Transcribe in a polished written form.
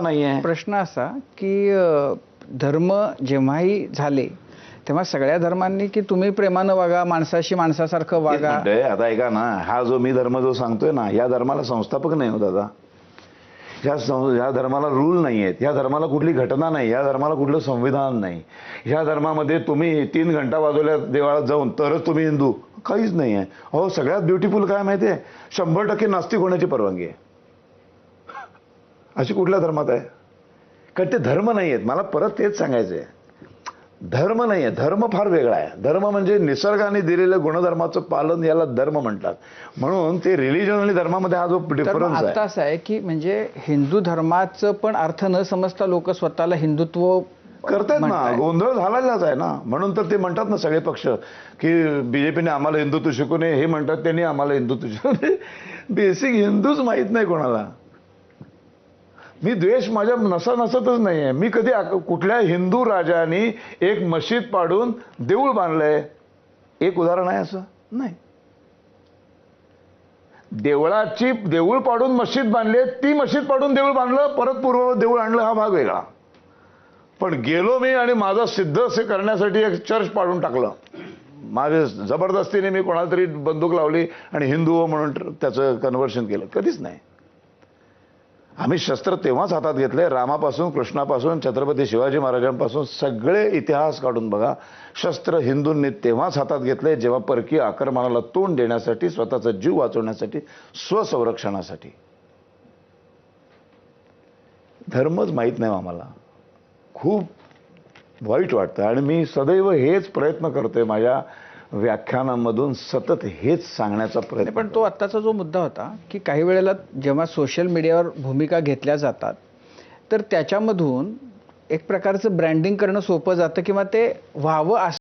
नाहीये. प्रश्न असा की धर्म जेव्हाही झाले तेव्हा सगळ्या धर्मांनी की तुम्ही प्रेमानं वागा, माणसाशी माणसासारखं वागा. आता ऐका ना, हा जो मी धर्म जो सांगतोय ना, या धर्माला संस्थापक नाही हो दादा. या धर्माला रूल नाही आहेत, या धर्माला कुठली घटना नाही, या धर्माला कुठलं संविधान नाही. ह्या धर्मामध्ये तुम्ही 3 घंटा वाजवल्या देवाळात जाऊन तरच तुम्ही हिंदू, काहीच नाही आहे. अहो सगळ्यात ब्युटिफुल काय माहितीये, 100% नास्तिक होण्याची परवानगी आहे. अशी कुठल्या धर्मात आहे? कारण ते धर्म नाही आहेत. मला परत तेच सांगायचंय, धर्म नाही आहे, धर्म फार वेगळा आहे. धर्म म्हणजे निसर्गाने दिलेल्या गुणधर्माचं पालन, याला धर्म म्हणतात. म्हणून ते रिलिजन आणि धर्मामध्ये हा जो डिफरन्स आहे. आता असं आहे की म्हणजे हिंदू धर्माचं पण अर्थ न समजता लोक स्वतःला हिंदुत्व करतात ना, गोंधळ झालेलाच आहे ना. म्हणून तर ते म्हणतात ना सगळे पक्ष की बीजेपीने आम्हाला हिंदुत्व शिकू नये, हे म्हणतात त्यांनी आम्हाला हिंदुत्व शिकू नये. बेसिक हिंदूच माहित नाही कोणाला. मी द्वेष माझ्या नसतच नाहीये. मी कधी कुठल्या हिंदू राजाने एक मशीद पाडून देऊळ बांधलंय, एक उदाहरण आहे असं नाही. देऊळ पाडून मशीद बांधली, ती मशीद पाडून देऊळ बांधलं, परत पूर्व देऊळ आणलं, हा भाग वेगळा. पण गेलो मी आणि माझा सिद्ध असे करण्यासाठी एक चर्च पाडून टाकलं. माझे जबरदस्तीने मी कोणाला तरी बंदूक लावली आणि हिंदू हो म्हणून त्याचं कन्व्हर्शन केलं, कधीच नाही. आम्ही शस्त्र तेव्हाच हातात घेतले, रामापासून, कृष्णापासून, छत्रपती शिवाजी महाराजांपासून सगळे इतिहास काढून बघा. शस्त्र हिंदूंनी तेव्हाच हातात घेतले जेव्हा परकीय आक्रमणाला तोंड देण्यासाठी, स्वतःचा जीव वाचवण्यासाठी, स्वसंरक्षणासाठी. धर्मच माहीत नाही आम्हाला. खूप वाईट वाटतं आणि मी सदैव हेच प्रयत्न करतोय माझ्या व्याख्यानांमधून, सतत हेच सांगण्याचा प्रयत्न. पण तो आत्ताचा जो मुद्दा होता की काही वेळेला जेव्हा सोशल मीडियावर भूमिका घेतल्या जातात तर त्याच्यामधून एक प्रकारचं ब्रँडिंग करणं सोपं जातं किंवा ते व्हावं